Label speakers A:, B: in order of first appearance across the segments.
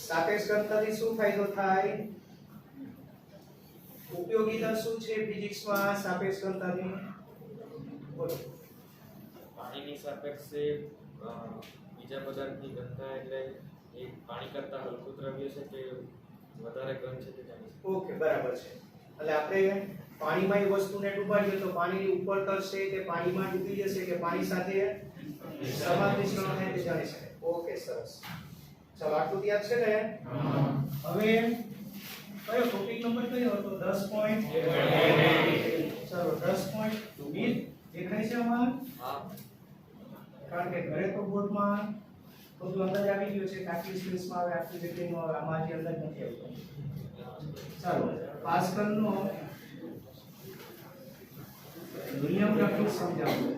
A: સાપેક્ષ ઘનતાથી શું ફાયદો થાય? ઉપયોગીતા શું છે ફિઝિક્સમાં સાપેક્ષ ઘનતાની? બોલો.
B: પાણીની સાપેક્ષે બીજા પદાર્થની ઘનતા એટલે એ પાણી કરતા હલકું દ્રવ્ય છે કે વધારે ઘન છે તે જાણી શકાય.
A: ઓકે, બરાબર છે. એટલે આપણે પાણીમાં એ વસ્તુને ડૂબાડીએ તો પાણીની ઉપર તરશે કે પાણીમાં ડૂબી જશે કે પાણી સાથે સમાન મિશ્રણ થાય તે જાણી શકાય. ઓકે, સરસ. ચાલો, આટલું યાદ છે ને? હવે કયો ટોપિક નંબર કયો હતો? 10.20. ચાલો, 10.20 દેખાય છે આમાં?
B: હા.
A: કારણ કે ઘરે તો બોર્ડમાં બધું અંદાજ આવી ગયો છે કે આટલી સ્પેસમાં આવે, આટલી જગ્યામાં આવે, આમાં જે અંદાજ નથી આવતો. ચાલો, પાસ્કલનો નિયમ લખી સમજાવો.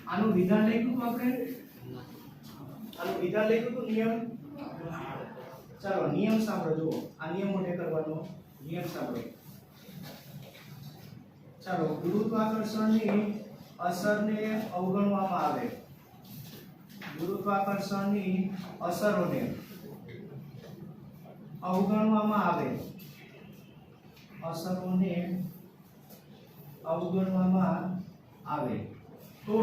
A: આનું વિધાન લખ્યું આપણે? આનું વિધાન લખ્યું તો નિયમ. ચાલો, નિયમ સાંભળો. જુઓ, આ નિયમ મોટે કરવાનો. નિયમ સાંભળો. ચાલો, ગુરુત્વાકર્ષણની અસરને અવગણવામાં આવે. ગુરુત્વાકર્ષણની અસરોને અવગણવામાં આવે. અસરોને અવગણવામાં આવે તો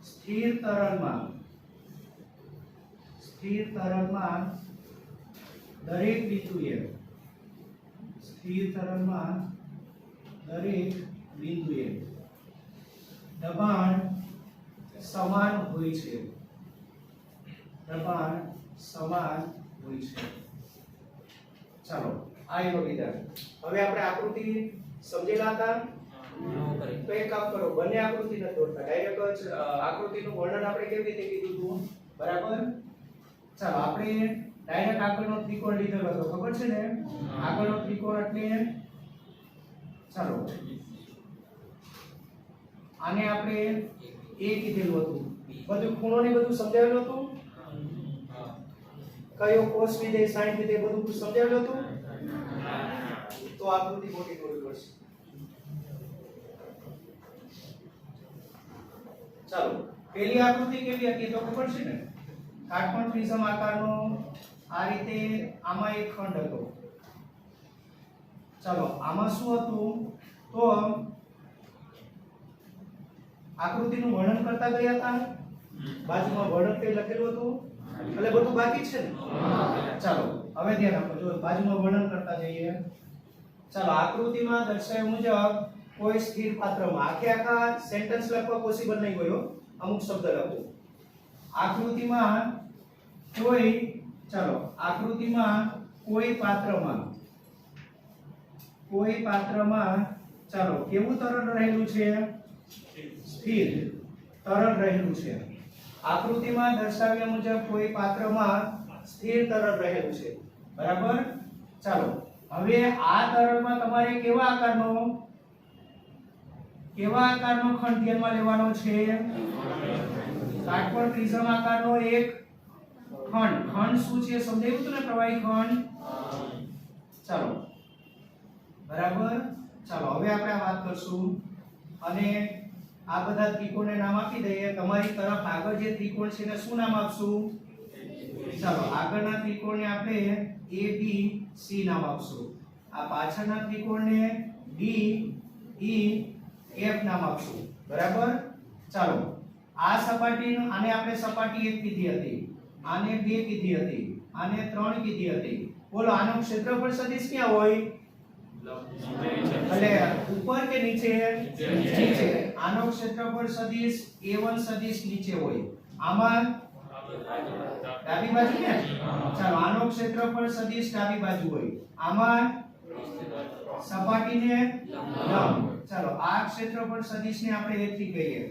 A: સ્થિર તરલમાં દરેક બિંદુએ દબાણ સમાન હોય છે. ચાલો, આ એનો વિધાન. હવે આપણે આકૃતિ સમજેલા હતા? તો એક કામ કરો, બંને આકૃતિ ન દોરતા, ડાયરેક્ટ જ આકૃતિનું વર્ણન આપણે કેવી રીતે કીધું હતું, બરાબર? ચાલો, આપણે ડાયરેક્ટ આગળનો ત્રિકોણ લીધેલો હતો, ખબર છે ને? આગળનો ત્રિકોણ એટલે ચાલો આને આપણે એ કીધેલું હતું. બધું ખૂણો ને બધું સમજાવેલું હતું. કયો કોસ વિધેય, સાઈન વિધેય બધું સમજાવેલું હતું. તો આકૃતિ મોટી દોરવી પડશે. ચાલો, પહેલી આકૃતિ કેવી હતી તો ખબર છે ને? કાટકોણ પ્રિઝમ આકારનો આ રીતે આમાં એક ખંડ હતો. ચાલો, આમાં શું હતું? તો આકૃતિનું વર્ણન કરતા ગયા હતા. બાજુમાં વર્ણન કઈ લખેલું હતું? એટલે બધું બાકી છે ને? ચાલો, હવે ધ્યાન આપો. જો બાજુમાં વર્ણન કરતા જઈએ. ચાલો, આકૃતિમાં દર્શાવ્યા મુજબ કોઈ સ્થિર પાત્રમાં, આખા સેન્ટેન્સ લખવા પોસિબલ નહીં હોય, અમુક શબ્દ લખો. આકૃતિમાં કોઈ પાત્રમાં ચાલો કેવું તરલ રહેલું છે? સ્થિર તરલ રહેલું છે. આકૃતિમાં દર્શાવ્યા મુજબ કોઈ પાત્રમાં સ્થિર તરલ રહેલું છે, બરાબર? ચાલો, હવે આ તરલમાં તમારે કેવા આકારનો ખંડ ધ્યાનમાં લેવાનો છે? કાટકોણ પ્રિઝમ આકારનો એક ખંડ શું છે સમજાયું હતું ને? પ્રવાહી ખંડ. ચાલો, બરાબર. ચાલો, હવે આપણે આ વાત કરશું અને આ બધા ત્રિકોણને નામ આપી દઈએ. તમારી તરફ આગળ જે ત્રિકોણ છે એને શું નામ આપશું? ચાલો, આગળના ત્રિકોણને આપણે A B C નામ આપશું. આ પાછળના ત્રિકોણને D E F નામ આપશું, બરાબર? ચાલો, આ સપાટી આને આપણે સપાટી 1 કીધી હતી, આને 2 કીધી હતી, આને 3 કીધી હતી. બોલો, આનું ક્ષેત્રફળ સદિશ ક્યાં હોય? એટલે ઉપર કે નીચે? નીચે. આનો ક્ષેત્રફળ સદિશ A1 સદિશ નીચે હોય. આમાં ડાબી બાજુ ને? ચાલો, આનો ક્ષેત્રફળ સદિશ ડાબી બાજુ હોય. આમાં સપાટીને લંબ. ચાલો, આ ક્ષેત્રફળ સદિશને આપણે A થી કહીએ.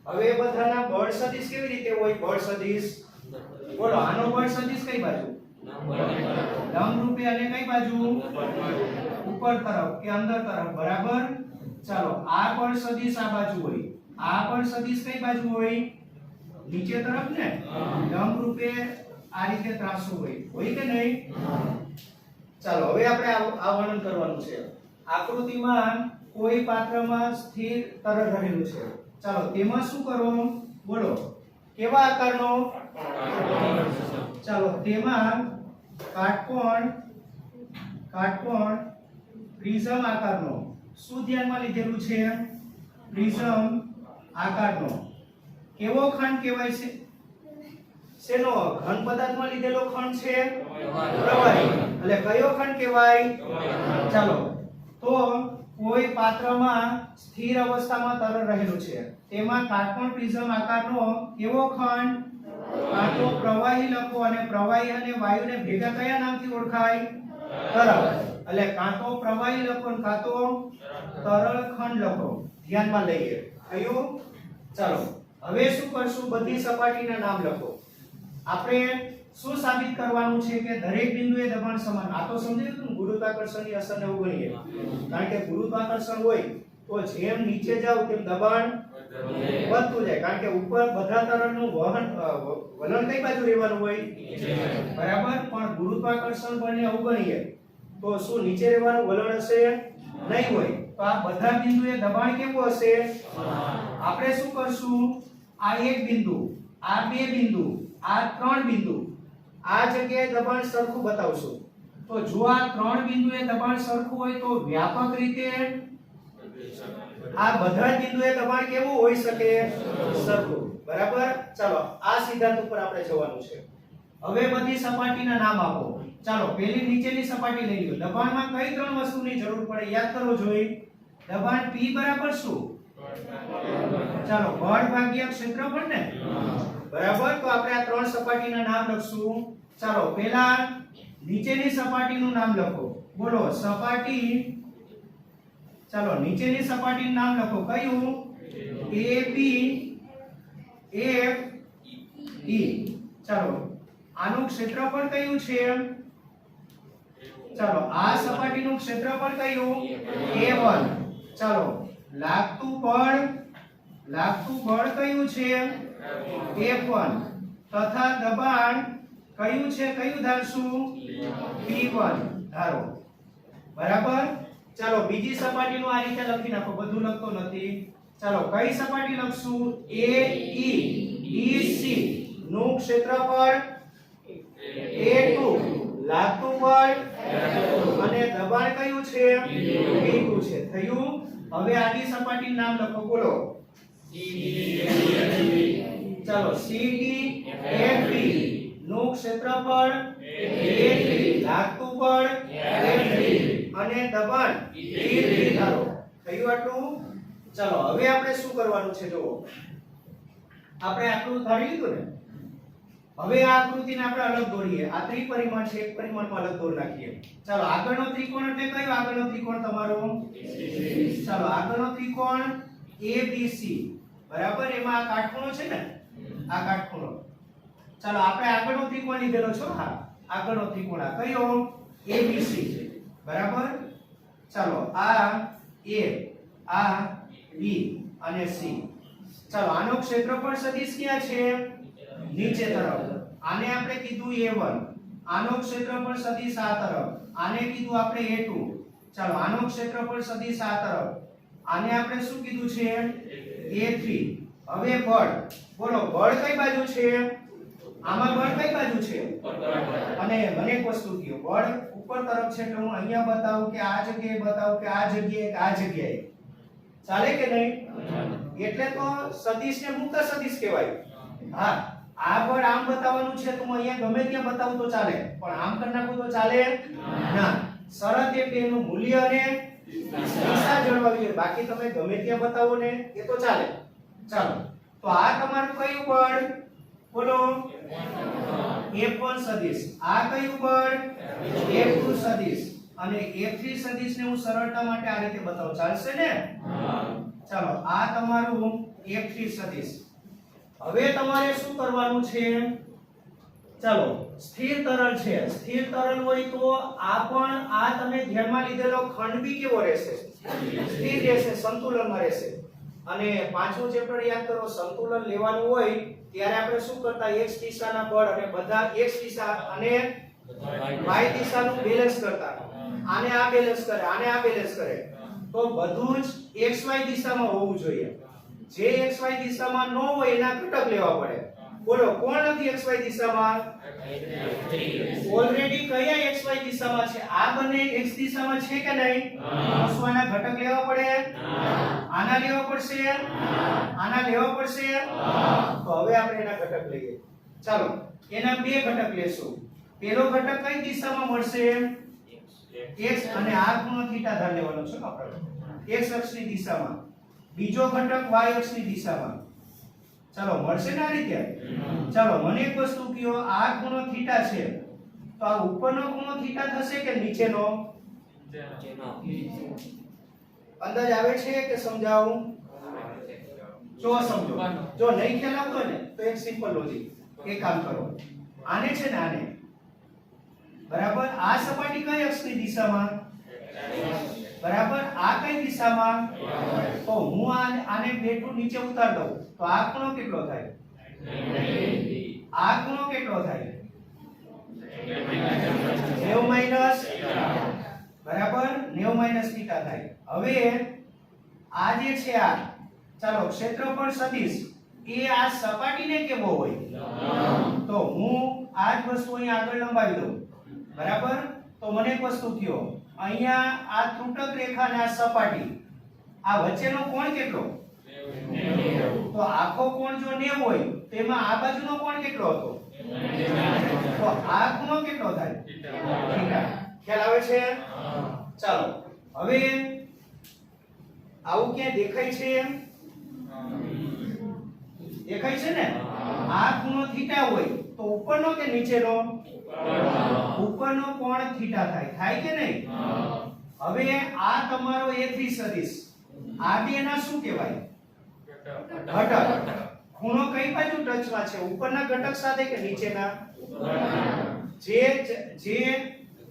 A: હવે બધાના બળ સદિશ કેવી રીતે હોય? બળ સદિશ બોલો, આનો બળ સદિશ કઈ બાજુ? લંબ રૂપે. અને કઈ બાજુ? ઉપર તરફ કે અંદર તરફ, બરાબર? ચાલો, આ બળ સદિશ આ બાજુ હોય. આ બળ સદિશ કઈ બાજુ હોય? નીચે તરફ ને? લંબ રૂપે આ રીતે ત્રાસુ હોય કે નહીં? ચાલો, હવે આપણે આ વર્ણન કરવાનું છે. આકૃતિમાં કોઈ પાત્રમાં સ્થિર તરલ રહેલું છે. ચાલો, તેમાં શું કરો? બોલો કેવા આકારનો? ચાલો તેમાં કાટકોણ પ્રિઝમ આકારનો. શું ધ્યાનમાં લીધેલું છે? પ્રિઝમ આકારનો. કેવો ખંડ કહેવાય છે? શેનો? ઘન પદાર્થમાં લીધેલો ખંડ છે પ્રવાહી. એટલે કયો ખંડ કહેવાય? ચાલો તો કોઈ પાત્રમાં સ્થિર અવસ્થામાં તરલ રહેલું છે તેમાં કાટકોણ પ્રિઝમ આકારનો કેવો ખંડ? કાં તો પ્રવાહી લખો અને પ્રવાહી અને વાયુને ભેગા કયા નામથી ઓળખાય? તરલ. એટલે કાં તો પ્રવાહી લખો અને કાં તો તરલ ખંડ લખો. ધ્યાનમાં લઈએ. કયું? ચાલો હવે શું કરશું? બધી સપાટીના નામ લખો. આપણે શું સાબિત કરવાનું છે કે દરેક બિંદુએ દબાણ સમાન. આ તો સમજાયું હતું ને ગુરુત્વાકર્ષણની અસરને અવગણીએ. કારણ કે ગુરુત્વાકર્ષણ હોય તો જેમ નીચે જાવ તેમ દબાણ વધતું જાય. કારણ કે ઉપર બધા તરલનું વલણ કઈ બાજુ રહેવાનું હોય? બરાબર. પણ ગુરુત્વાકર્ષણ બળને અવગણીએ તો શું નીચે રહેવાનું વલણ હશે? નહીં હોય. તો આ બધા બિંદુએ દબાણ કેવું હશે? આપણે શું કરશું? આ એક બિંદુ, આ બે બિંદુ, આ ત્રણ બિંદુ, આ જગ્યાએ દબાણ સરખું બતાવશું. તો જો આ ત્રણ બિંદુએ દબાણ સરખું હોય તો વ્યાપક રીતે આ બધા બિંદુએ દબાણ કેવું હોઈ શકે? સરખું. બરાબર. ચાલો આ સિદ્ધાંત ઉપર આપણે જવાનું છે. હવે બધી સપાટીના નામ આપો. ચાલો પહેલી નીચેની સપાટી લઈ લો. દબાણમાં કઈ ત્રણ વસ્તુની જરૂર પડે? યાદ કરવો જોઈએ. દબાણ P બરાબર શું? ચાલો બળ ભાગ્યા ક્ષેત્રફળ ને? બરાબર. તો આપણે આ ત્રણ સપાટીના નામ લખશું. ચાલો પહેલા નીચેની સપાટીનું નામ લખો. બોલો સપાટી. ચાલો નીચેની સપાટીનું નામ લખો. કયું? AB FE. ચાલો આનું ક્ષેત્રફળ કયું છે? ચાલો આ સપાટીનું ક્ષેત્રફળ કયું? A1. ચાલો લાગતું બળ કયું છે? F1. તથા દબાણ કયું છે? કયું ધારશું? P1 ધારો. બરાબર. ચાલો બીજી સપાટીનું આ રીતે લખી નાખો. બધું લખતો નથી. ચાલો કઈ સપાટી લખશું? AE BC નું ક્ષેત્રફળ A2. લાગતું બળ અને દબાણ કયું છે? P2 છે. થયું. હવે આની સપાટીનું નામ લખો. બોલો ચાલો CD FB નું ક્ષેત્રફળ A3. લાગતું બળ F3 અને દબાણ P3 ધારો. થયું આટલું? ચાલો હવે આપણે શું કરવાનું છે? જુઓ આપણે આટલું ધારી લીધું ને. હવે આ આકૃતિને આપણે અલગ દોરીએ. આ ત્રિપરિમાણ છે, એક પરિમાણમાં અલગ દોર નાખીએ. ચાલો આગળનો ત્રિકોણ એટલે કયો આગળનો ત્રિકોણ તમારો? ચાલો આગળનો ત્રિકોણ ABC. બરાબર. એમાં આ કાટખૂણો છે ને? આ કાટખૂણો. ચાલો આપણે આગળનો ત્રિકોણ લીધેલો છો. હા આગળનો ત્રિકોણ આ કયો? ABC. બરાબર. ચાલો આ A, આ B અને C. ચાલો આનો ક્ષેત્રફળ સદિશ ક્યાં છે? નીચે તરફ. આને આપણે કીધું A1. આનો ક્ષેત્રફળ સદિશ આ તરફ. આને કીધું આપણે A2. ચાલો આનો ક્ષેત્રફળ સદિશ આ તરફ. આને આપણે શું કીધું છે? A3. હવે બળ. બોલો બળ કઈ બાજુ છે? આમાં બળ કઈ બાજુ છે? અને મને એક વસ્તુ કહો. બળ ઉપર તરફ છે એટલે હું અહીંયા બતાવું કે આ જગ્યાએ બતાવું કે આ જગ્યાએ કે આ જગ્યાએ? ચાલે કે નહીં? એટલે તો સદિશને મુક્ત સદિશ કહેવાય. હા આ બળ આમ બતાવવાનું છે તો હું અહીંયા ગમે ત્યાં બતાવું તો ચાલે, પણ આમ કરી નાખું તો ચાલે ના. શરત એ કે એનું મૂલ્ય અને દિશા જળવાવી જોઈએ. બાકી તમે ગમે ત્યાં બતાવો ને એ તો ચાલે. ચાલો તો આ તમારું કયું બળ? બોલો F1 સદિશ. આ કયું બળ? F2 સદિશ. અને F3 સદિશને હું સરળતા માટે આ રીતે બતાવું. ચાલશે ને? ચાલો આ તમારું F3 સદિશ. હવે તમારે શું કરવાનું છે? ચાલો સ્થિર તરલ છે. સ્થિર તરલ હોય તો આ પણ આ તમે ધ્યાનમાં લીધેલો ખંડ બી કેવો રહેશે? સ્થિર રહેશે, સંતુલનમાં રહેશે. અને પાંચમું ચેપ્ટર યાદ કરો. સંતુલન લેવાનું હોય ત્યારે આપણે શું કરતા? x દિશાના બળ અને બધા x દિશા અને y દિશાનું બેલેન્સ કરતા. આને આ બેલેન્સ કરે, આને આ બેલેન્સ કરે. તો બધું જ xy દિશામાં હોવું જોઈએ. જે xy દિશામાં ન હોય એના ઘટક લેવા પડે. બોલો કોણ નથી xy દિશામાં? ઓલરેડી કયા xy દિશામાં છે? આ બંને x દિશામાં છે કે નહીં? તો શું આના ઘટક લેવા પડે? આના લેવા પડશે, આના લેવા પડશે. તો હવે આપણે એના ઘટક લઈએ. ચાલો એના બે ઘટક લેશું. પહેલો ઘટક કઈ દિશામાં મળશે? x અને આ ખૂણો થીટા ધાર લેવાનો છે આપણે x અક્ષની દિશામાં. બીજો ઘટક y અક્ષની દિશામાં. ચાલો મળશે ને આ રીતે? ચાલો મને એક વસ્તુ કહો, આ ખૂણો થીટા છે તો આ ઉપરનો ખૂણો થીટા થશે કે નીચેનો? અંદાજ આવે છે કે સમજાવું? જો સમજો, જો નહીં ખ્યાલ આવતો ને તો એક સિમ્પલ લોજિક. એક કામ કરો, આને છે ને આને બરાબર આ સપાટી કઈ અક્ષની દિશામાં? બરાબર આ કઈ દિશામાં? તો હું આને બેઠું નીચે ઉતાર દઉં તો આ ખૂણો કેટલો થાય? આ ખૂણો કેટલો થાય? 90 માઈનસ, બરાબર 90 માઈનસ થીટા થાય. હવે આ જે છે આ ચાલો ક્ષેત્રફળ સદિશ એ આ સપાટીને કેવો હોય? તો હું આ જ વસ્તુ અહીં આગળ લંબાવી દઉં. બરાબર તો મને એક વસ્તુ કહો, અહીંયા આ ત્રુટક રેખા અને આ સપાટી આ વચ્ચેનો કોણ કેટલો? તો આખો કોણ જો 90 હોય તેમાં આ બાજુનો કોણ કેટલો હતો? તો આ ખૂણો કેટલો થાય? થીટા. ખ્યાલ આવે છે? ચાલો હવે આવું ક્યાં દેખાય છે? દેખાય છે ને? આ ખૂણો થીટા હોય તો ઉપરનો કે નીચેનો? ઉપરનો કોણ થીટા થાય. થાય કે નહીં? હવે આ તમારો a3 સદિશ આ બેના શું કહેવાય? ઘટક. ખૂણો કઈ બાજુ ટચમાં છે? ઉપરના ઘટક સાથે કે નીચેના? જે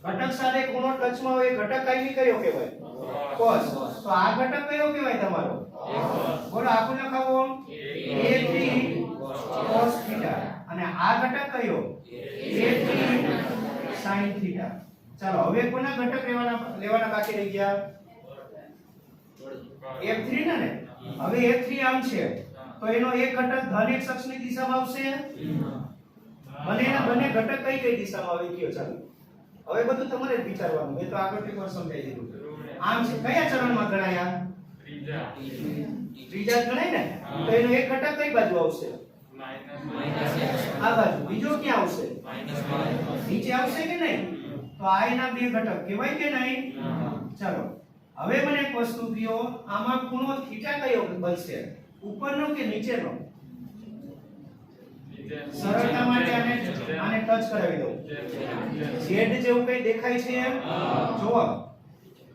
A: ઘટક સાથે ખૂણો ટચમાં હોય એ ઘટક કઈ કયો કહેવાય? cos. તો આ ઘટક કયો કહેવાય તમારો? બોલો આખું લખાવો. a3 cos θ. અને આ ઘટક કયો? a3 sin θ. ચાલો હવે કોના ઘટક લેવાના બાકી રહી ગયા? f3 ને. હવે f3 આમ છે તો એનો એક ઘટક ધન x અક્ષની દિશામાં આવશે. મને એના બંને ઘટક કઈ દિશામાં આવે કયો? ચાલો હવે બધું તમારે જ વિચારવાનું. મેં તો આગળ એકવાર સમજાવી દીધું. આમ છે કયા ચરણમાં ગણાયા? ત્રીજા ગણાય ને. તો એનો એક ઘટક કઈ બાજુ આવશે? આ બાજુ. બીજો ક્યાં આવશે? નીચે આવશે કે નહીં? તો આ એના બે ઘટક કહેવાય કે નહીં? ચાલો હવે મને એક વસ્તુ કહો, આમાં ખૂણો થીટા કયો બનશે? ઉપરનો કે નીચેનો? સરળતા માટે આને ટચ કરાવી દઉં. ઝેડ જેવું કઈ દેખાય છે? જોવો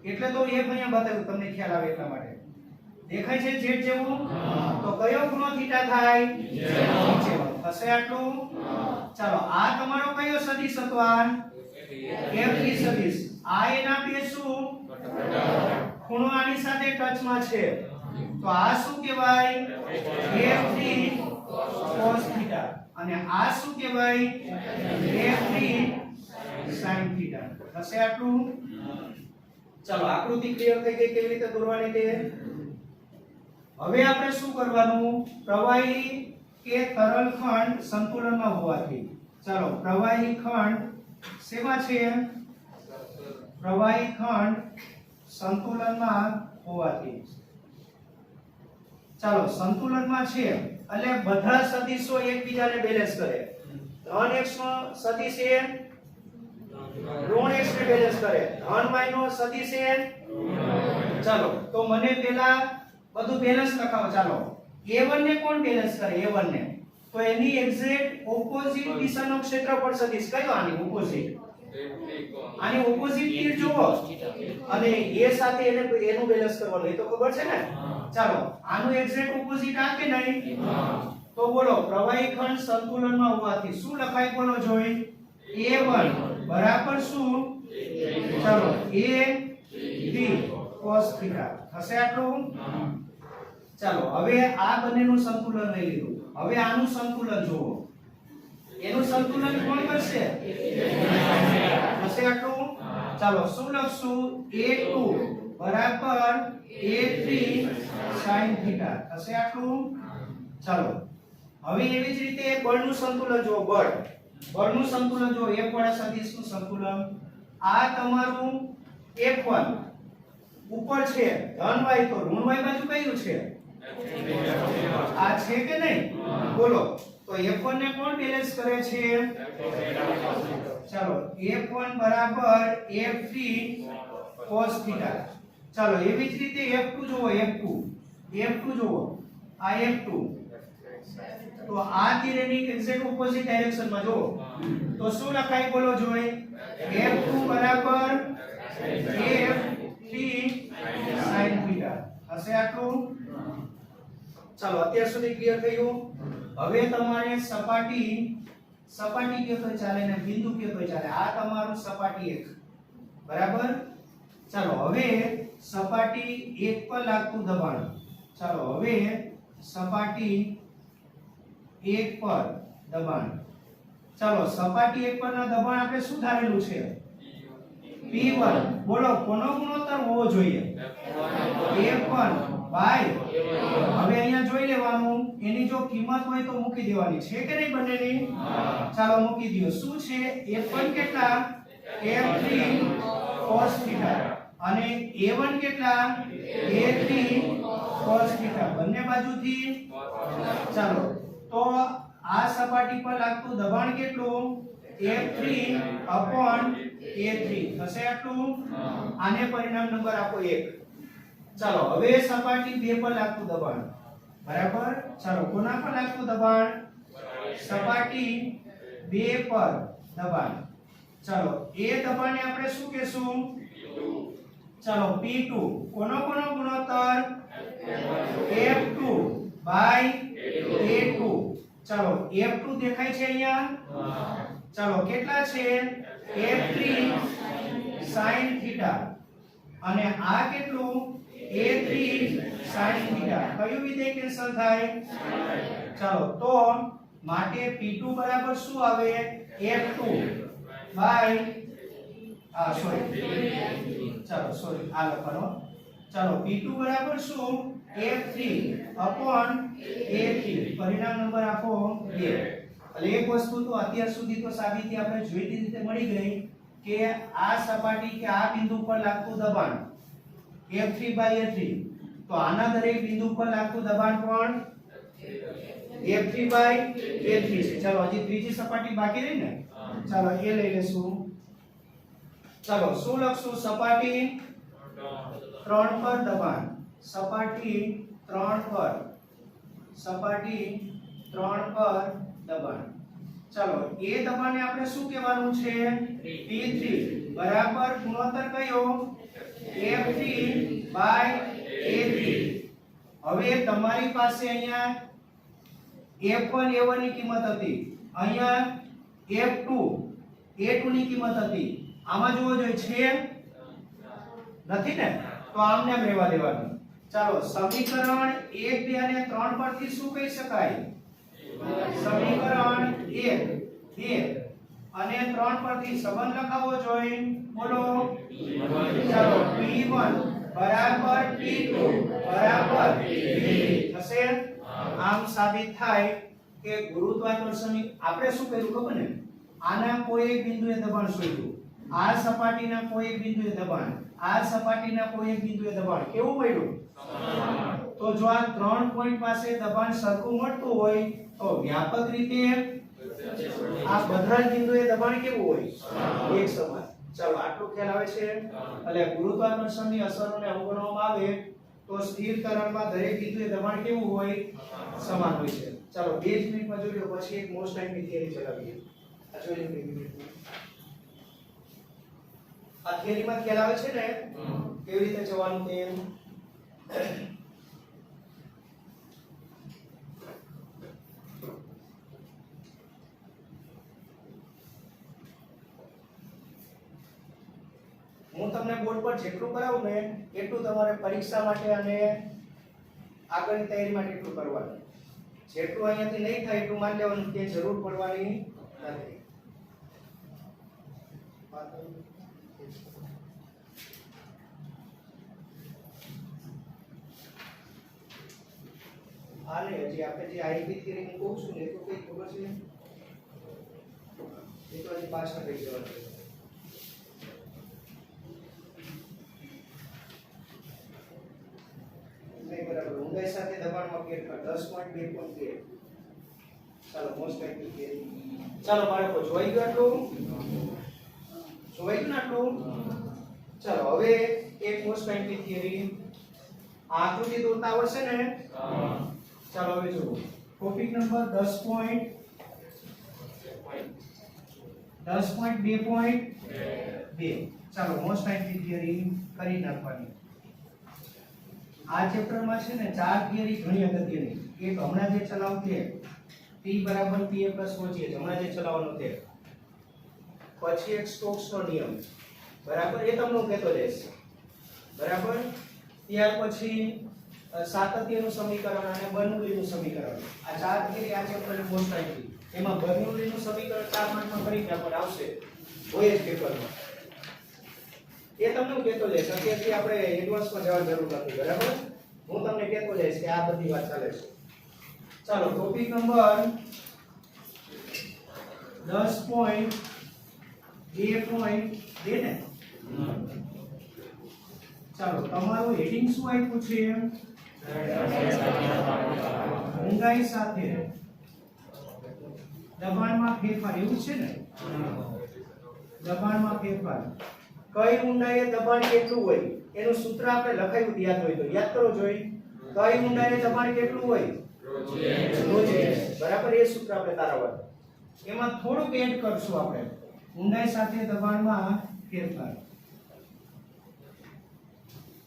A: એટલે તો એક અહીંયા બતાવ્યું તમને ખ્યાલ આવે એટલા માટે. દેખાય છે ઝેડ જેવું? તો કયો ખૂણો થીટા થાય? નીચેનો. થશે આટલું. ચાલો આ તમારો કયો સદિશ હતો? આ f3 સદિશ. આ એના બે શું? ખૂણો આની સાથે ટચમાં છે તો આ શું કહેવાય? f3 cos θ. અને આ શું કહેવાય? f3 sin θ. થશે આટલું. ચાલો આકૃતિ ક્લિયર થઈ ગઈ કેવી રીતે દોરવાની તે. હવે આપણે શું કરવાનું? પ્રવાહી કે તરલ ખંડ સંતુલનમાં હોવાથી. ચાલો પ્રવાહી ખંડ શેમાં છે? પ્રવાહી ખંડ સંતુલનમાં હોવાથી. ચાલો સંતુલનમાં છે એટલે બધા સદિશો એકબીજાને બેલેન્સ કરે. ધન x નો સદિશ એ ઋણ x ને બેલેન્સ કરે. ધન y નો સદિશ એ. ચાલો તો મને પહેલા બધું બેલેન્સ લખાવો. ચાલો a1 ને કોણ બેલેન્સ કરે? a1 ને. તો એની એક્ઝેક્ટ ઓપોઝિટ દિશાનો ક્ષેત્રફળ સદિશ કયો? આની ઓપોઝિટ. આની ઓપોઝિટ તીર જુઓ અને a સાથે એનું બેલેન્સ કરવાનું. એ તો ખબર છે ને? ચાલો આનું એક્ઝેક્ટ ઓપોઝિટ આ કે નહીં? તો બોલો પ્રવાહી ખંડ સંતુલનમાં હોવાથી શું લખાય? બોલો જોઈ. a1 બરાબર શું? ચાલો a3 cos θ. થશે આટલું. ચાલો હવે આ બંનેનું સંતુલન લઈ લીધું. હવે આનું સંતુલન જુઓ. એનું સંતુલન કોણ કરશે? થશે આટલું. ચાલો શું લખશું? a2 બરાબર a3 sin થીટા થશે આટલું. ચાલો હવે એવી જ રીતે બળનું સંતુલન જો બળનું સંતુલન જો F વાળા સદિશનું સંતુલન આ તમારું F1 ઉપર છે ધન y તો ઋણ y બાજુ કયું છે આ છે કે નહીં બોલો તો F1 ને કોણ બેલેન્સ કરે છે ચાલો F1 બરાબર F3 cos થીટા. ચાલો એવી જ રીતે F2 જોવો F2 જોવો આ F2 તો આ તીરની એક્ઝેક્ટ ઓપોઝિટ ડાયરેક્શનમાં જો તો શું લખાય બોલો જોઈ F2 બરાબર F3 sin થીટા હશે આટલું. ચાલો અત્યાર સુધી ક્લિયર થયું. હવે તમારે સપાટી કયો તો ચાલે ને બિંદુ કયો તો ચાલે. આ તમારું સપાટી 1 બરાબર. ચાલો હવે સપાટી 1 પર લાગતું દબાણ. ચાલો હવે સપાટી 1 પર દબાણ. ચાલો સપાટી 1 પરના દબાણ આપણે શું ધારેલું છે P1. બોલો કોનો ગુણોત્તર હોવો જોઈએ F1 બાય હવે અહીંયા જોઈ લેવાનું એની જો કિંમત હોય તો મૂકી દેવાની છે કે નહીં બંનેની. ચાલો મૂકી દો. શું છે F1 કેટલા F3 cos થીટા અને A1 કેટલા A3 cos થીટા બંને બાજુથી. ચાલો તો આ સપાટી પર લાગતું દબાણ કેટલું F3 upon A3 થશે આટલું. આને પરિણામ નંબર આપો 1. ચાલો હવે સપાટી 2 પર લાગતું દબાણ બરાબર. ચાલો કોના પર લાગતું દબાણ સપાટી 2 પર દબાણ. ચાલો એ દબાણને આપણે શું કહેશું ચાલો P2 કોનો ગુણોત્તર F2 બાય A2. ચાલો F2 દેખાય છે અહીંયા. ચાલો કેટલા છે F3 sin થીટા અને આ કેટલું A3 sin થીટા. કયું વિધેય કેન્સલ થાય ચાલો તો માટે P2 બરાબર શું આવે F2 બાય સોરી આ લખવાનો. ચાલો P2 બરાબર શું F3 upon A3 પરિણામ નંબર આપો 2. એટલે એક વસ્તુ તો અત્યાર સુધી તો સાબિતી આપણે જોઈતી રીતે મળી ગઈ કે આ સપાટી કે આ બિંદુ પર લાગતું દબાણ F3 by A3 તો આના દરેક બિંદુ પર લાગતું દબાણ પણ F3 by A3 છે. ચાલો હજી ત્રીજી સપાટી બાકી રહી ને ચાલો એ લઈ લેશું. ચાલો શું લખશું સપાટી 3 પર દબાણ સપાટી 3 પર દબાણ. ચાલો એ દબાણને આપણે શું કહેવાનું છે P3 બરાબર ગુણોત્તર કયો F3 બાય A3. હવે તમારી પાસે અહીંયા F1 A1 ની કિંમત હતી અહીંયા F2 A2 ની કિંમત હતી. આમાં જોવો જોઈએ છે નથી ને તો આમને આમ રહેવા દેવાનું. ચાલો સમીકરણ 1 2 અને 3 પરથી શું કહી શકાય સમીકરણ 1 2 અને 3 પરથી સંબંધ લખાવો જોઈએ બોલો. ચાલો P1 બરાબર P2 બરાબર P3 થશે. આમ સાબિત થાય કે ગુરુત્વાકર્ષણની આપણે શું કર્યું ખબર ને આના કોઈ એક બિંદુએ દબાણ શોધ્યું આ સપાટીના કોઈ એક બિંદુએ દબાણ આ સપાટીના કોઈ એક બિંદુએ દબાણ કેવું મળ્યું તો જો આ 3 પોઈન્ટ પાસે દબાણ સરખું મળતું હોય તો વ્યાપક રીતે આ બધા જ બિંદુએ દબાણ કેવું હોય એક સમાન. ચાલો આટલું ખ્યાલ આવે છે. એટલે ગુરુત્વાકર્ષણની અસરોને અવગણવામાં આવે તો સ્થિર તરણમાં દરેક બિંદુએ દબાણ કેવું હોય સમાન હોય છે. ચાલો 2 મિનિટમાં જોઈ લો પછી એક મોસ્ટ ટાઈમની થિયરી ચલાવીએ. આ જોઈ લો 2 મિનિટમાં આ થિયરીમાં ખ્યાલ આવે છે ને કેવી રીતે જવાનું તે. હું તમને બોર્ડ પર જેટલું કરાવું ને એટલું તમારે પરીક્ષા માટે અને આગળની તૈયારી માટે એટલું કરવાનું. જેટલું અહીંયાથી નહીં થાય એટલું માની લેવાનું કે જરૂર પડવાની નથી. આ નહીં, હજી આપણે જે આઈપી થિયરી હું કહું છું ને એ તો કઈ ખબર છે એ તો હજી પાછળ રહી જવાનું છે. નહીં બરાબર, ઊંડાઈ સાથે દબાણમાં ફેરફાર 10.2.2. ચાલો મોસ્ટ આઈપી થિયરી. ચાલો બાળકો જોઈ ગયું આટલું? જોઈ ગયું ને આટલું? ચાલો હવે એક મોસ્ટ આઈપી થિયરી આકૃતિ દોરતા આવડશે ને? ચાલો હવે જુઓ ટોપિક નંબર 10.2.2. ચાલો મોસ્ટ આઈપી થિયરી કરી નાખવાની. આ ચેપ્ટરમાં છે ને ચાર થિયરી ઘણી અગત્યની. એક હમણાં જે ચલાવવું છે P બરાબર PA પ્લસ OGH હમણાં જે ચલાવવાનું છે. પછી એક સ્ટોક્સનો નિયમ બરાબર એ તમને હું કહેતો જઈશ બરાબર. ત્યાર પછી સાતત્યનું સમીકરણ અને બર્નૌલીનું સમીકરણ. આ ચાર થિયરી આ ચેપ્ટરની મોસ્ટ આઈપી. એમાં બર્નૌલીનું સમીકરણ 4 માર્કમાં પરીક્ષા પર આવશે હોય જ પેપરમાં. એ તમને હું કહેતો જઈશ. અત્યારથી આપણે એડવાન્સમાં જવાની જરૂર નથી બરાબર. હું તમને કહેતો જઈશ કે આ બધી વાત ચાલે છે. ચાલો ટોપિક નંબર 10.2.2 ને. ચાલો તમારું હેડિંગ શું આપ્યું છે? ઊંડાઈ સાથે દબાણમાં ફેરફાર. એવું છે ને? દબાણમાં ફેરફાર. કઈ ઊંડાઈએ દબાણ કેટલું હોય એનું સૂત્ર આપણે લખાયું યાદ હોય તો યાદ કરો જોઈ. કઈ ઊંડાઈએ દબાણ કેટલું હોય? બરાબર એ સૂત્ર આપણે તારવવાનું. એમાં થોડુંક એડ કરશું આપણે. ઊંડાઈ સાથે દબાણમાં ફેરફાર.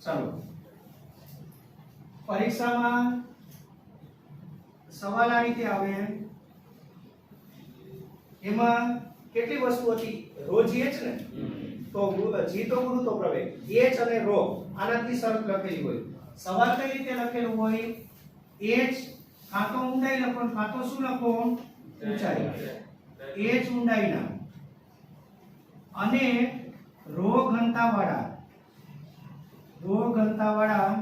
A: ચાલો પરીક્ષામાં સવાલ આ રીતે આવે. એમાં કેટલી વસ્તુ હતી? રો G H ને તો G તો ગુરુત્વ પ્રવેગ, H અને રો આનાથી શરત લખેલી હોય. સવાલ કઈ રીતે લખેલું હોય? H કાં તો ઊંડાઈ લખો કાં તો શું લખો? ઊંચાઈ. H ઊંડાઈના અને રો ઘનતાવાળા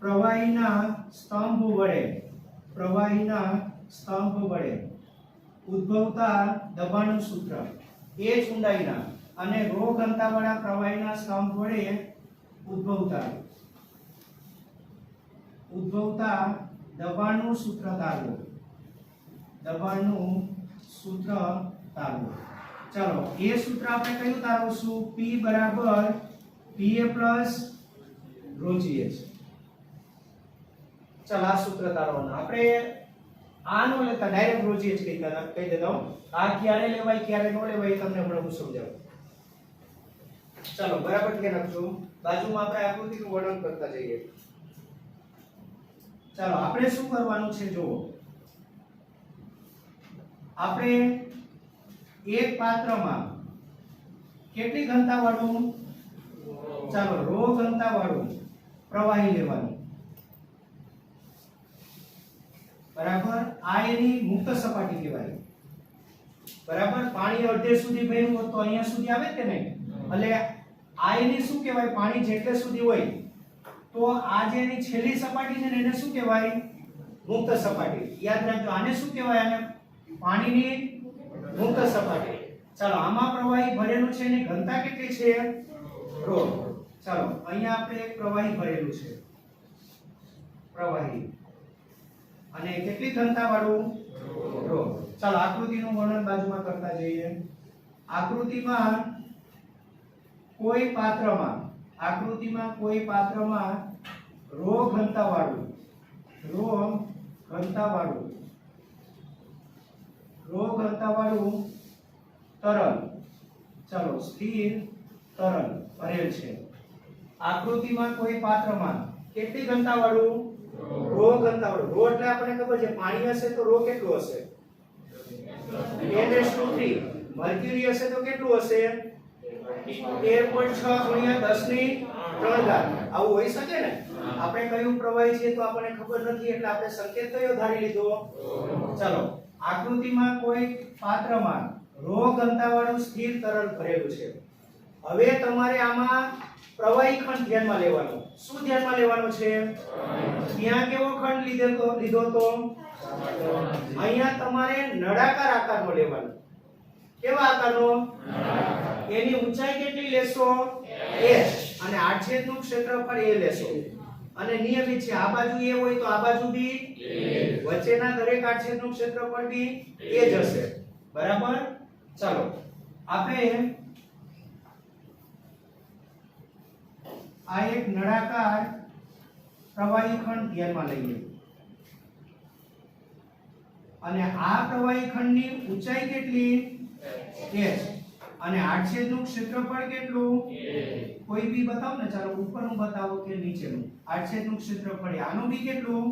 A: પ્રવાહીના સ્તંભ વડે ઉદ્ભવતા દબાણનું સૂત્ર. H ઊંડાઈના અને રો ઘનતાવાળા પ્રવાહીના સ્તંભ વડે ઉદ્ભવતા દબાણનું સૂત્ર તારવો. ચાલો એ સૂત્ર આપણે કયું તારવશું? P બરાબર PA પ્લસ ρGH. ચાલો આ સૂત્ર તારવવાનું. આપણે આ નો લેતા ડાયરેક્ટ ρGH કહી દેતા હું. આ ક્યારે લેવાય ક્યારે ન લેવાય એ તમને હમણાં હું સમજાવું. ચાલો બરાબર કે રાખજો. બાજુમાં આપણે આકૃતિનું વર્ણન કરતા જઈએ. ચાલો આપણે શું કરવાનું છે જુઓ. આપણે એક પાત્રમાં કેટલી ઘનતા વાળું? ચાલો રો ઘનતા વાળું પ્રવાહી લેવાનું બરાબર. આ એની મુક્ત સપાટી કહેવાય બરાબર. પાણી અડધે સુધી ભર્યું હોત તો અહીંયા સુધી આવે કે નહીં? એટલે આ એની શું કહેવાય? પાણી જેટલે સુધી હોય તો આ જે એની છેલ્લી સપાટી છે ને એને શું કહેવાય? મુક્ત સપાટી. યાદ રાખજો આને શું કહેવાય? આને પાણીની મુક્ત સપાટી. ચાલો આમાં પ્રવાહી ભરેલું છે એની ઘનતા કેટલી છે? રો. ચાલો અહીંયા આપણે એક પ્રવાહી ભરેલું છે પ્રવાહી અને કેટલી ઘનતા વાળું? રો. ચાલો આકૃતિનું વર્ણન બાજુમાં કરતા જઈએ. આકૃતિમાં કોઈ પાત્રમાં રો ઘનતા વાળું તરલ. ચાલો સ્થિર તરલ ભરેલ છે. આકૃતિમાં કોઈ પાત્રમાં કેટલી ઘનતા વાળું? રો ઘનતા વાળું. રો એટલે આપણને ખબર છે પાણી હશે તો રો કેટલું હશે? 10⁻³ મર્ક્યુરી હશે તો કેટલું હશે? 13.6 × 10⁻³ આવું હોઈ શકે ને? આપણે કયું પ્રવાહી છે તો આપણને ખબર નથી એટલે આપણે સંકેત કયો ધારી લીધો? ચાલો આકૃતિમાં કોઈ પાત્રમાં રો ઘનતા વાળું સ્થિર તરલ ભરેલું છે હવે તમારે આમાં પ્રવાહી ખંડ ધ્યાનમાં લેવાનો. શું ધ્યાનમાં લેવાનો છે? ત્યાં કેવો ખંડ લીધો તો અહીંયા તમારે નળાકાર આકારનો લેવાનો. કેવા આકારનો? એની ઊંચાઈ કેટલી લેશો? h અને આડછેદનું ક્ષેત્રફળ a લેશો. અને નિયમિત છે, આ બાજુ a હોય તો આ બાજુ બી વચ્ચેના દરેક આડછેદનું ક્ષેત્રફળ બી a જ હશે. બરાબર? ચાલો આપણે આ એક નળાકાર પ્રવાહી ખંડ ધ્યાનમાં લઈએ અને આ પ્રવાહી ખંડની ઊંચાઈ કેટલી? h અને આડછેદનું ક્ષેત્રફળ કેટલું? કોઈ બી બતાવો ને, ચાલો ઉપરનું બતાવો કે નીચેનું. આડછેદનું ક્ષેત્રફળ આનું બી કેટલું?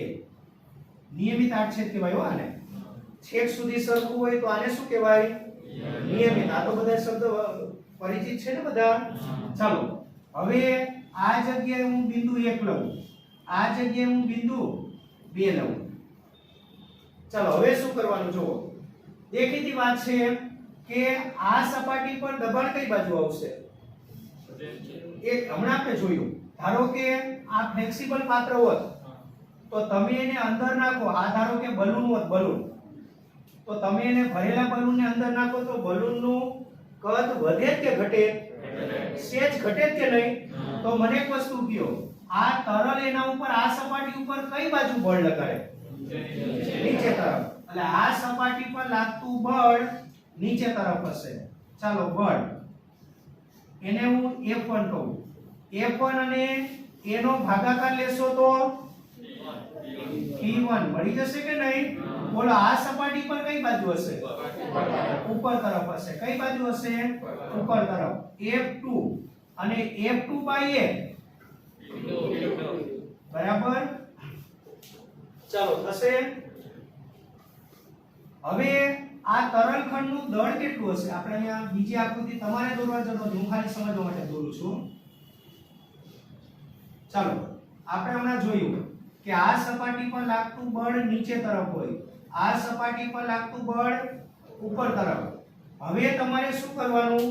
A: a. નિયમિત આડછેદ કહેવાય હો આને. છેક સુધી સરખું હોય તો આને શું કહેવાય? નિયમિત. આ તો બધા શબ્દ પરિચિત છે ને બધા. ચાલો હવે આ જગ્યાએ હું બિંદુ 1 લઉં, આ જગ્યાએ હું બિંદુ 2 લઉં. ચાલો હવે શું કરવાનું જુઓ. દેખીતી વાત છે કે આ સપાટી પર દબાણ કઈ બાજુ આવશે? એક હમણાં આપણે જોયું. ધારો કે આ ફ્લેક્સિબલ પાત્ર હોત તો તમે એને અંદર નાખો. આ ધારો કે બલૂન હોત, બલૂન, તો તમે એને ભરેલા બલૂનને અંદર નાખો તો બલૂનનું કદ વધે કે ઘટે? સેજ ઘટે કે નહીં? તો મને એક વસ્તુ કહો, આ તરલ એના ઉપર આ સપાટી ઉપર કઈ બાજુ બળ લગાડે? નીચે તરફ. એટલે આ સપાટી પર લાગતું બળ નીચે તરફ હશે. ચાલો બળ એને હું F1 કહું. F1 અને A નો ભાગાકાર લેશો તો P1 મળી જશે કે નહીં? બોલો આ સપાટી પર કઈ બાજુ હશે? ઉપર તરફ હશે. કઈ બાજુ હશે? ઉપર તરફ. F2 અને F2 બાય A બરાબર. ચાલો થશે. હવે આ તરલ ખંડનું દળ કેટલું હશે? આપણે અહીંયા બીજી આકૃતિ તમારે દોરવા જરૂર નથી, હું ખાલી સમજવા માટે દોરું છું. ચાલો આપણે હમણાં જોયું કે આ સપાટી પર લાગતું બળ નીચે તરફ હોય, આ સપાટી પર લાગતું બળ ઉપર તરફ. હવે તમારે શું કરવાનું?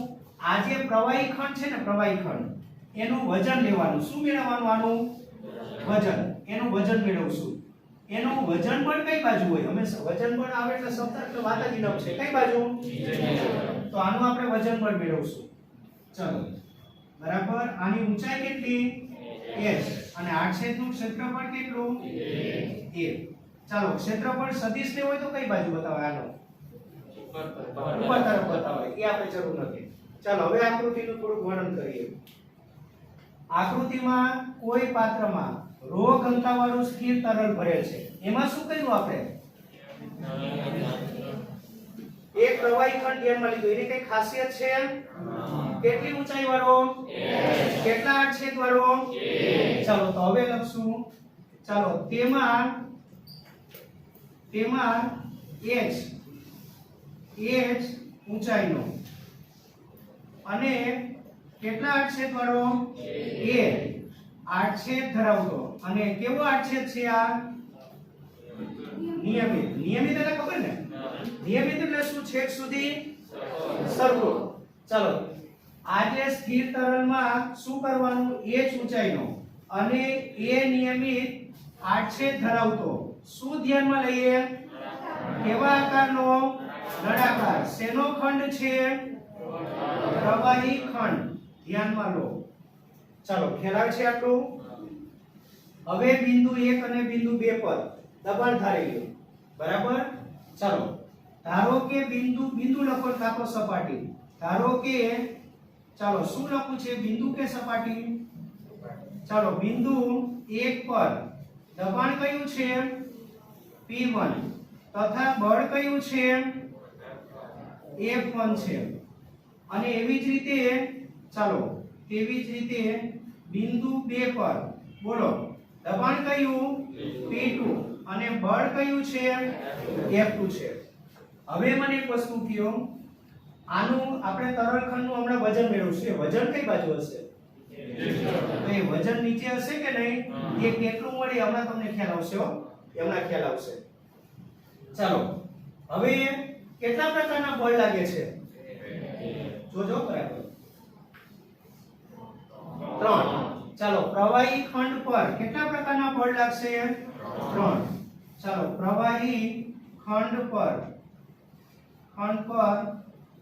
A: આ જે પ્રવાહી ખંડ છે ને, પ્રવાહી ખંડ, એનું વજન લેવાનું. શું મેળવવાનું? આનું વજન. એનું વજન મેળવશું. એનું વજન બળ કઈ બાજુ હોય? હંમેશા વજન બળ આવે એટલે શબ્દ એટલે વાત જ ન છે. કઈ બાજુ? તો આનું આપણે વજન બળ મેળવશું. ચલો બરાબર. આની ઊંચાઈ કેટલી? h અને આડછેદનું ક્ષેત્રફળ કેટલું? a. ચાલો ક્ષેત્રફળ સદિશ લેવું હોય તો કઈ બાજુ બતાવાય? આનો ઉપર તરફ બતાવાય. એ આપણે જરૂર નથી. ચાલો હવે આકૃતિનું થોડું વર્ણન કરીએ. આકૃતિમાં કોઈ પાત્રમાં ρ ઘનતાવાળું સ્થિર તરલ ભરેલ છે. એમાં શું કર્યું આપણે? એક પ્રવાહી ખંડ ધ્યાનમાં લીધું. એની કઈ ખાસિયત છે? કેટલી ઊંચાઈ વાળો? કેટલા આડછેદ વાળો? ચાલો તો હવે લખશું. ચાલો તેમાં h ઊંચાઈનો અને કેટલા આડછેદ વાળો? a આડછેદ ધરાવતો. અને કેવો આડછેદ છે આ? નિયમિત. નિયમિત એટલે ખબર ને? નિયમિત એટલે શું? છેક સુધી સરખું. ચાલો આ જે સ્થિર તરલમાં શું કરવાનું? h ઊંચાઈનો અને a નિયમિત આડછેદ ધરાવતો. શું ધ્યાનમાં લઈએ? કેવા આકારનો? નળાકાર. શેનો ખંડ છે? પ્રવાહી ખંડ. ધ્યાનમાં લો. ચાલો ખ્યાલ આવે છે આટલું? હવે બિંદુ 1 અને બિંદુ 2 પર દબાણ ધારી લો. બરાબર. ચાલો ધારો કે બિંદુ લખો કાપો સપાટી. ધારો કે ચાલો શું લખું છે? બિંદુ કે સપાટી? ચાલો બિંદુ 1 પર દબાણ કયું છે? P1 તથા બળ કયું છે? F1 છે. અને એવી જ રીતે ચાલો તેવી જ રીતે બિંદુ 2 પર બોલો દબાણ કયું? P2 અને બળ કયું છે? F2 છે. હવે મને એક વસ્તુ કહો, આનું આપણે તરલ ખંડનું હમણાં વજન મેળવશું. વજન કઈ બાજુ હશે? તો એ વજન નીચે હશે કે નહીં? એ કેટલું મળે હમણાં તમને ખ્યાલ આવશે હો. હમણાં ખ્યાલ આવશે. ચાલો હવે કેટલા પ્રકારના બળ લાગે છે? જોજો બરાબર 3 ચાલો પ્રવાહી ખંડ પર કેટલા પ્રકારના બળ લાગશે 3 ચાલો પ્રવાહી ખંડ પર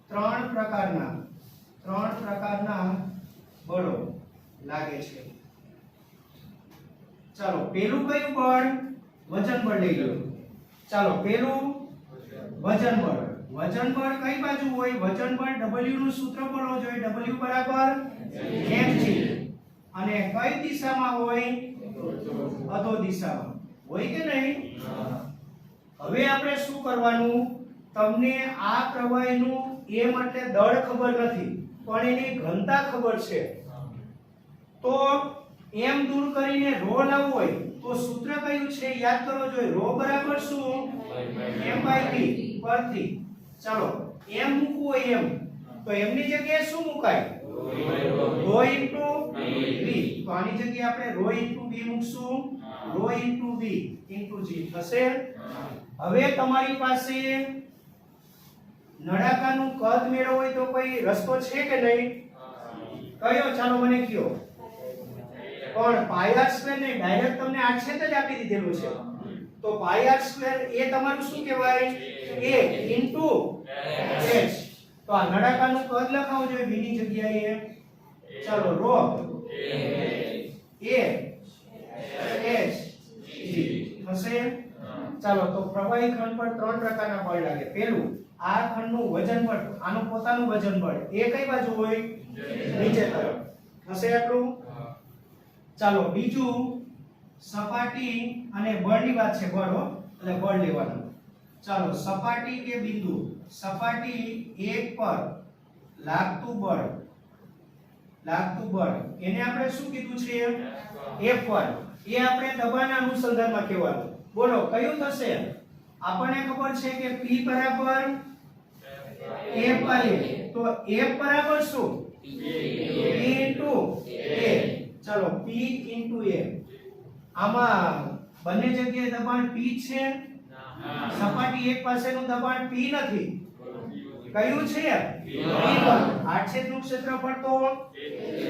A: 3 પ્રકારના બળો લાગે છે ચાલો પેલું કયું બળ વજન બળ લઈ લો ચાલો પેલું વજન બળ કઈ બાજુ હોય વજન બળ W નું સૂત્ર બોલો જોઈએ W બરાબર mg અને કઈ દિશામાં હોય અધો દિશામાં હોય કે નહીં હવે આપણે શું કરવાનું તમને આ પ્રવાહીનું m એટલે દળ ખબર નથી પણ એની ઘનતા ખબર છે તો m દૂર કરીને ρ લાવવું હોય તો સૂત્ર કયું છે યાદ કરો જોઈએ ρ બરાબર શું m/v પરથી ચાલો m મૂકવું હોય m તો m ની જગ્યાએ શું મુકાય ρ into v તો આની જગ્યાએ આપણે ρ into v મૂકશું ρ into v into g થશે હવે તમારી પાસે નળાકારનું કદ મેળવવું હોય તો કોઈ રસ્તો છે કે નહીં કયો ચાલો મને કયો પણ πr² ને ડાયરેક્ટ તમને આછેદ જ આપી દીધેલું છે તો πr² એ તમારું શું કહેવાય a into h તો આ નળાકારનું કદ લખાવો જોઈએ v ની જગ્યાએ ચાલો ρ a h g થશે ચાલો તો પ્રવાહી ખંડ પર 3 પ્રકારના બળ લાગે પહેલું આ ખંડનું વજન બળ આનું પોતાનું વજન બળ એ કઈ બાજુ હોય નીચે તરફ થશે આટલું ચાલો બીજું સપાટી અને બળની વાત છે બળ એટલે બળ લેવાનું ચાલો સપાટી કે બિંદુ સપાટી 1 પર લાગતું બળ એને આપણે શું કીધું છે F1 એ આપણે દબાણના અનુસંધાનમાં કહેવાનું બોલો કયું થશે આપણને ખબર છે કે P બરાબર F/A તો F બરાબર શું P into A ચાલો P into A આમાં બંને જગ્યાએ દબાણ P છે સપાટી 1 પાસેનું દબાણ P નથી કયું છે P1 આડછેદનું ક્ષેત્રફળ તો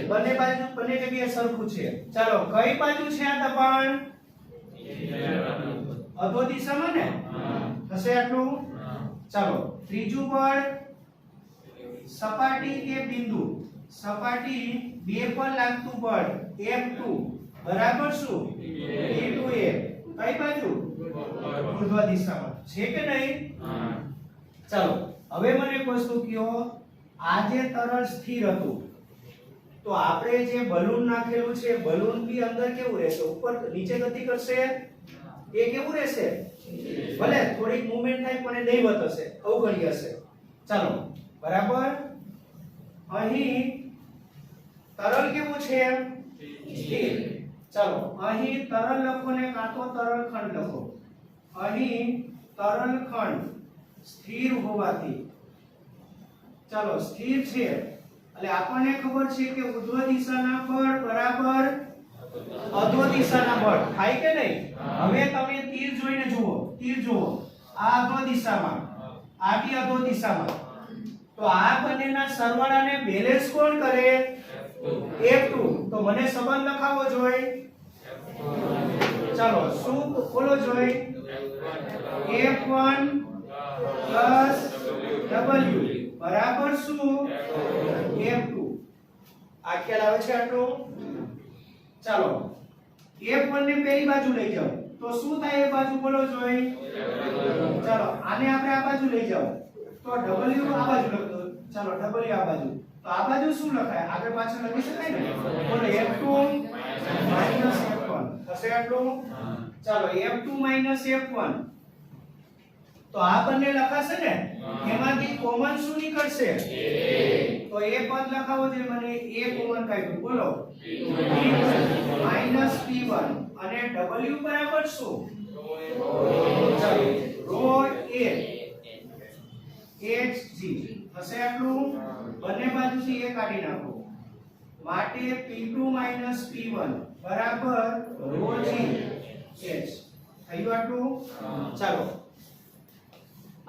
A: બંને જગ્યાએ સરખું છે ચાલો કઈ બાજુ છે આ દબાણ અધો દિશામાં ને થશે આટલું ચાલો ત્રીજું બળ સપાટી કે બિંદુ સપાટી 2 પર લાગતું બળ F2 બરાબર શું into A કઈ બાજુ ઉર્ધ્વ દિશામાં છે કે નહીં ચાલો હવે મને એક વસ્તુ કહો આ જે તરલ સ્થિર હતું તો આપણે જે બલૂન નાખેલું છે બલૂન બી અંદર કેવું રહેશે ઉપર નીચે ગતિ કરશે એ કેવું રહેશે ભલે થોડીક મૂવમેન્ટ થાય પણ એ નહીવત હશે અવગણ્ય હશે ચાલો બરાબર અહીં તરલ કેવું છે સ્થિર ચાલો અહીં તરલ લખો ને કાં તો તરલ ખંડ લખો અહીં તરલ ખંડ સ્થિર હોવાથી ચાલો સ્થિર છે એટલે આપણને ખબર છે કે ઉર્ધ્વ દિશાના બળ બરાબર અધો દિશાના બળ થાય કે નહીં હવે તમે તીર જોઈને જુઓ તીર જુઓ આ અધો દિશામાં આ બી અધો દિશામાં તો આ બંનેના સરવાળાને બેલેન્સ કોણ કરે F2 તો મને સંબંધ લખાવો જોઈએ ચાલો શું બોલો જોઈએ F1 W બરાબર શું F2 આ ખ્યાલ આવે છે આટલો ચાલો F1 ને પેલી બાજુ લઈ જાઓ તો શું થાય એ બાજુ બોલો જોઈ ચાલો આને આપણે આ બાજુ લઈ જાઓ તો W આ બાજુ લખો ચાલો W આ બાજુ તો આ બાજુ શું લખાય આગળ પાછળ લખી શકાય ને બોલો F2 F1 થશે આટલું ચાલો F2 F1 તો આ બંને લખાશે ને એમાંથી કોમન શું નીકળશે તો એ પદ લખાવો છે મને a કોમન કાઢ્યું બોલો -p1 અને w બરાબર શું ચાલો ρ a hg હશે આટલું બંને બાજુથી a કાઢી નાખો માટે p2 p1 બરાબર ρg h થયું આટલું ચાલો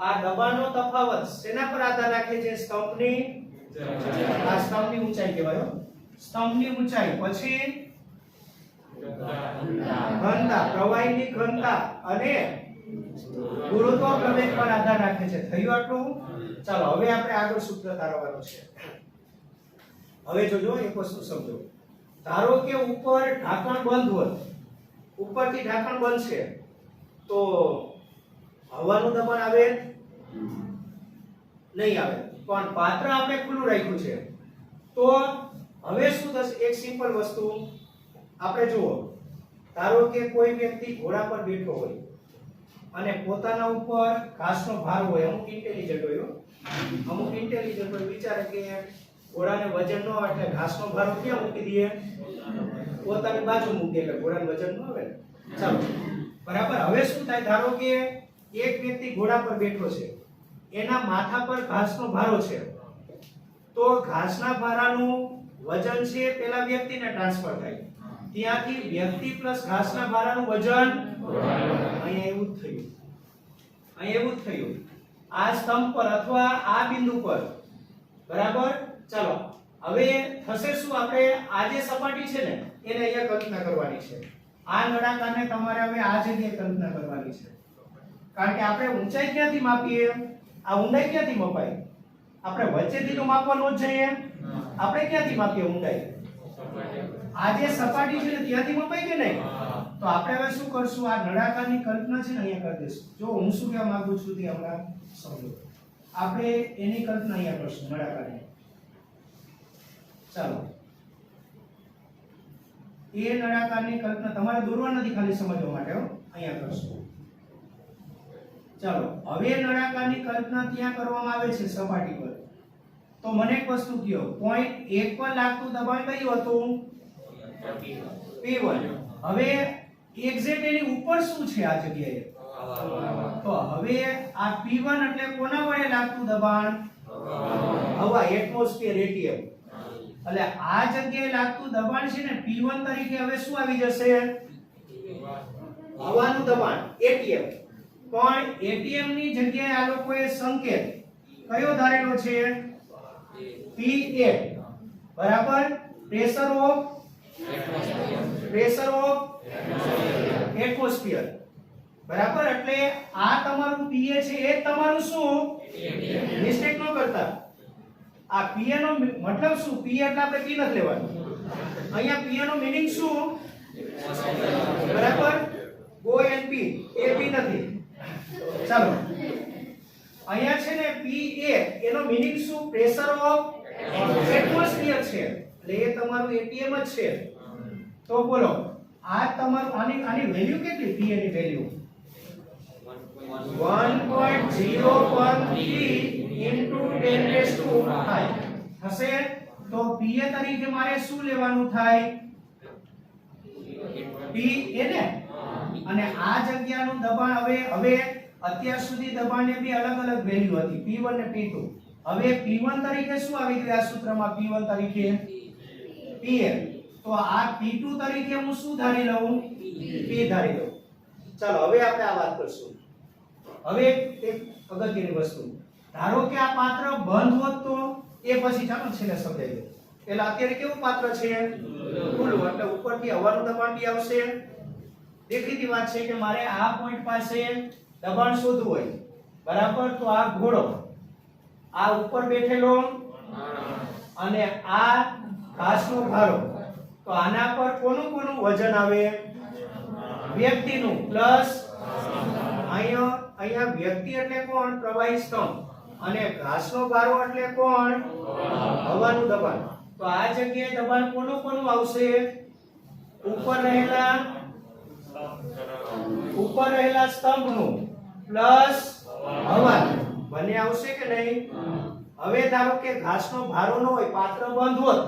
A: આ દબાણનો તફાવત શેના પર આધાર રાખે છે સ્તંભની આ સ્તંભની ઊંચાઈ કહેવાય હો. સ્તંભની ઊંચાઈ. પછી ઘનતા, પ્રવાહીની ઘનતા અને ગુરુત્વ પ્રવેગ પર આધાર રાખે છે. થયું આટલું? ચાલો હવે આપણે આગળ સૂત્ર તારવવાનું છે. હવે જોજો એક વસ્તુ સમજો. ધારો કે ઉપર ઢાંકણ બંધ હોય, ઉપરથી ઢાંકણ બંધ છે, તો હવાનું દબાણ આવે નહીં આવે, પણ પાત્ર આપણે ખુલ્લું રાખ્યું છે. તો હવે શું થશે? એક સિમ્પલ વસ્તુ આપણે જુઓ. ધારો કે કોઈ વ્યક્તિ ઘોડા પર બેઠો હોય અને પોતાના ઉપર ઘાસનો ભાર હોય. અમુક ઇન્ટેલિજન્ટ હોય, અમુક ઇન્ટેલિજન્ટ હોય, વિચારે કે ઘોડાને વજન ન આવે એટલે ઘાસનો ભારો ક્યાં મૂકી દઈએ? પોતાની બાજુ મૂકી, એટલે ઘોડાને વજન ન આવે. ચાલો બરાબર. હવે શું થાય? ધારો કે એક વ્યક્તિ ઘોડા પર બેઠો છે, એના માથા પર ઘાસનો ભારો છે, તો ઘાસના ભારાનું વજન છે પેલા વ્યક્તિને ટ્રાન્સફર થાય. ત્યાંથી વ્યક્તિ પ્લસ ઘાસના ભારાનું વજન અહીંયા એવું જ થયું. અહીંયા એવું જ થયું આ સ્તંભ પર અથવા આ બિંદુ પર. બરાબર. ચાલો હવે થશે શું? આપણે આ જે સપાટી છે ને એને અહીંયા કલ્પના કરવાની છે. આ નળાકારને તમારે હવે આ જગ્યાએ કલ્પના કરવાની છે. કારણ કે આપણે ઊંચાઈ ક્યાંથી માપીએ? આ ઊંડાઈ ક્યાંથી મપાય? આપણે વચ્ચેથી તો માપવાનું જ જોઈએ. આપણે ક્યાંથી માપીએ ઊંડાઈ? આ જે સપાટી છે ને ત્યાંથી મપાય કે નહીં? તો આપણે હવે શું કરશું? આ નળાકારની કલ્પના છે ને અહીંયા કરી દઈશું. જો હું શું કહેવા માંગુ છું તે હમણાં સમજો. આપણે એની કલ્પના અહીંયા કરશું, નળાકારની. ચાલો એ નળાકારની કલ્પના તમારે દોરવા નથી, ખાલી સમજવા માટે હો. અહીંયા કરશું. ચાલો હવે નળાકારની કલ્પના ત્યાં કરવામાં આવે છે સપાટી પર. તો મને એક વસ્તુ કહો, પોઈન્ટ 1 પર લાગતું દબાણ કયું હતું? P1. હવે એક્ઝેક્ટ એની ઉપર શું છે આ જગ્યાએ? તો હવે આ P1 એટલે કોના વડે લાગતું દબાણ? હવા, એટમોસ્ફિયર, એટીએમ. એટલે આ જગ્યાએ લાગતું દબાણ છે ને P1 તરીકે હવે શું આવી જશે? હવાનું દબાણ, એટીએમ. પણ એટીએમ ની જગ્યાએ આ લોકોએ સંકેત કયો ધારેલો છે? P8. બરાબર. Pressure of atmosphere. બરાબર. એટલે આ તમારું PA છે એ તમારું શું? મિસ્ટેક ન કરતા. આ PA નો મતલબ શું? PA એટલે આપણે P નથી લેવાનું. અહીંયા PA નો મીનિંગ શું? બરાબર. O N P, એ P નથી. ચાલો અહીંયા છે ને PA એનો મીનિંગ શું? પ્રેશર ઓફ એટમોસ્ફિયર છે. એટલે એ તમારું એટીએમ જ છે. તો બોલો આ તમારું આની વેલ્યુ કેટલી? PA ની વેલ્યુ 1.013 × 10⁵ હશે. તો PA તરીકે મારે શું લેવાનું થાય? PA ને. અને આ જગ્યાનું દબાણ હવે અત્યાર સુધી દબાણને બી અલગ અલગ વેલ્યુ હતી, P1 ને P2. હવે P1 તરીકે શું આવી ગયું આ સૂત્રમાં? P1 તરીકે PL. તો આ P2 તરીકે હું શું ધારી લઉં? P ધારી લઉં. ચાલો હવે આપણે આ વાત કરશું. હવે એક અગત્યની વસ્તુ. ધારો કે આ પાત્ર બંધ હોત તો એ પછી ચાલો છેલ્લે સમજાવી દઉં. એટલે અત્યારે કેવું પાત્ર છે? ખુલ્લું. એટલે ઉપરથી હવાનું દબાણ બી આવશે. દેખીતી વાત છે કે મારે આ પોઈન્ટ પાસે દબાણ શોધવું હોય. બરાબર. તો આ ઘોડો, આ ઉપર બેઠેલો અને આ ઘાસનો ભારો, તો આના પર કોનું વજન આવે? વ્યક્તિનું પ્લસ અહીંયા વ્યક્તિ એટલે કોણ? પ્રવાહી સ્તંભ. અને ઘાસનો ભારો એટલે કોણ? હવાનું દબાણ. તો આ જગ્યાએ દબાણ કોનું આવશે? ઉપર રહેલા સ્તંભનું પ્લસ હવાનું. બંને આવશે કે નહીં? હવે ધારો કે ઘાસનો ભારો ન હોય, પાત્ર બંધ હોત,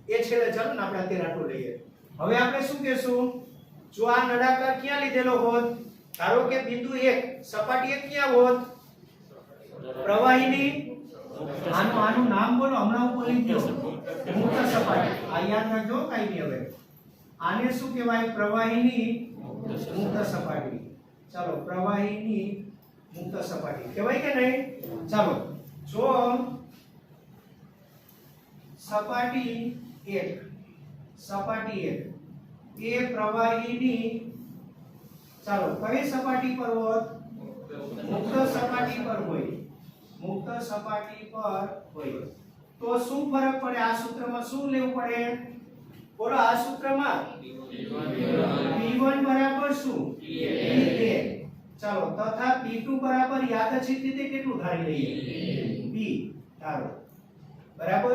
A: એ છેલ્લે ચાલો ને આપણે અત્યારે આટલું લઈએ. હવે આપણે શું કહેશું? જો આ નળાકાર ક્યાં લીધેલો હોત? ધારો કે બિંદુ 1, સપાટી 1 ક્યાં હોત? પ્રવાહીની આનું નામ બોલો, હમણાં હું બોલી ગયો. મુક્ત સપાટી. આ યાદ રાખજો, કાઈ નહીં. હવે આને શું કહેવાય? પ્રવાહીની મુક્ત સપાટી. ચાલો પ્રવાહીની મુક્ત સપાટી કહેવાય કે નહીં? ચાલો જો સપાટી 1 એ પ્રવાહીની ચાલો કઈ સપાટી પર હોત મુક્ત સપાટી પર હોય તો શું ફરક પડે આ સૂત્રમાં શું લેવું પડે બોલો આ સૂત્રમાં P1 બરાબર શું P1 ચાલો તથા P2 બરાબર યાદચ્છિક રીતે કેટલું ધારી લઈએ P ધારો બરાબર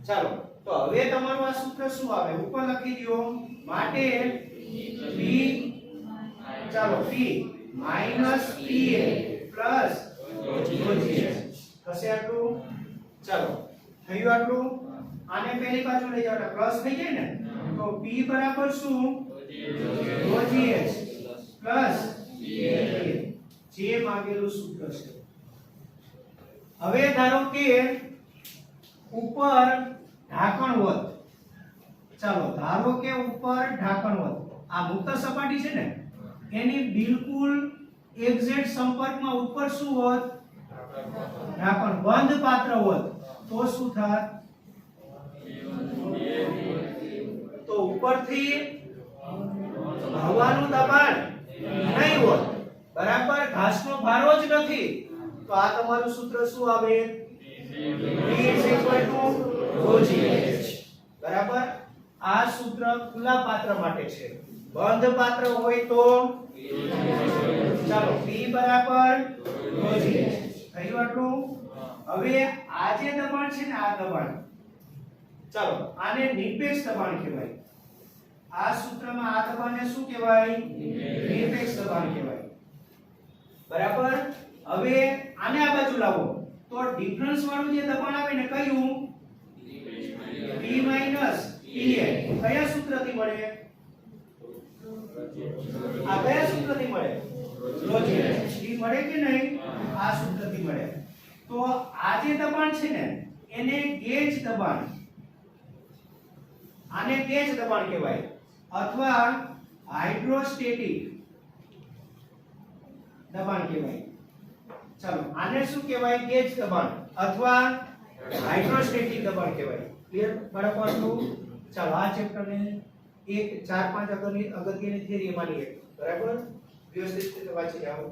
A: ચાલો તો હવે તમારું આ સૂત્ર શું આવે ઉપર લખી દો માટે P ચાલો P માઈનસ PA પ્લસ થશે આટલું ચાલો થયું આટલું આને પહેલી બાજુ લઈ જાવ એટલે પ્લસ થઈ જાય ને તો P બરાબર શું ρgh પ્લસ જે માંગેલું સૂત્ર છે હવે ધારો કે ઉપર ઢાંકણ હોત ચાલો ધારો કે ઉપર ઢાંકણ હોત આ મુક્ત સપાટી છે ને એની બિલકુલ એક્ઝેક્ટ સંપર્કમાં ઉપર શું હોત ઢાંકણ બંધ પાત્ર હોત તો શું થાત તો ઉપરથી હવાનું દબાણ નહીં હોત બરાબર ઘાસનો ભારો જ નથી તો આ તમારું સૂત્ર શું આવે P બરાબર આ સૂત્ર ખુલ્લા પાત્ર માટે છે બંધ પાત્ર હોય તો ચાલો P બરાબર થયું આટલું હવે આ જે દબાણ છે ને આ દબાણ ચાલો આને નિરપેક્ષ દબાણ કહેવાય આ સૂત્રમાં આ દબાણને શું કહેવાય નિરપેક્ષ દબાણ કહેવાય બરાબર હવે આને આ બાજુ લાવો તો ડિફરન્સ વાળું જે દબાણ આવે ને કયું P માઈનસ PA કયા સૂત્રથી મળે આ કયા સૂત્રથી મળે રોજિયસ ઈ મળે કે નહીં આ સૂત્રથી મળે તો આ જે દબાણ છે ને એને ગેજ દબાણ આને ગેજ દબાણ કહેવાય અથવા હાઇડ્રોસ્ટેટિક દબાણ કહેવાય ચાલો આને શું કહેવાય ગેજ દબાણ અથવા હાઇડ્રોસ્ટેટિક દબાણ કહેવાય ક્લિયર બરાબર ચાલો આ ચેપ્ટર ને એક 4-5 અગત્યની થિયરી માની એક બરાબર વ્યવસ્થિત રીતે વાંચી જાઓ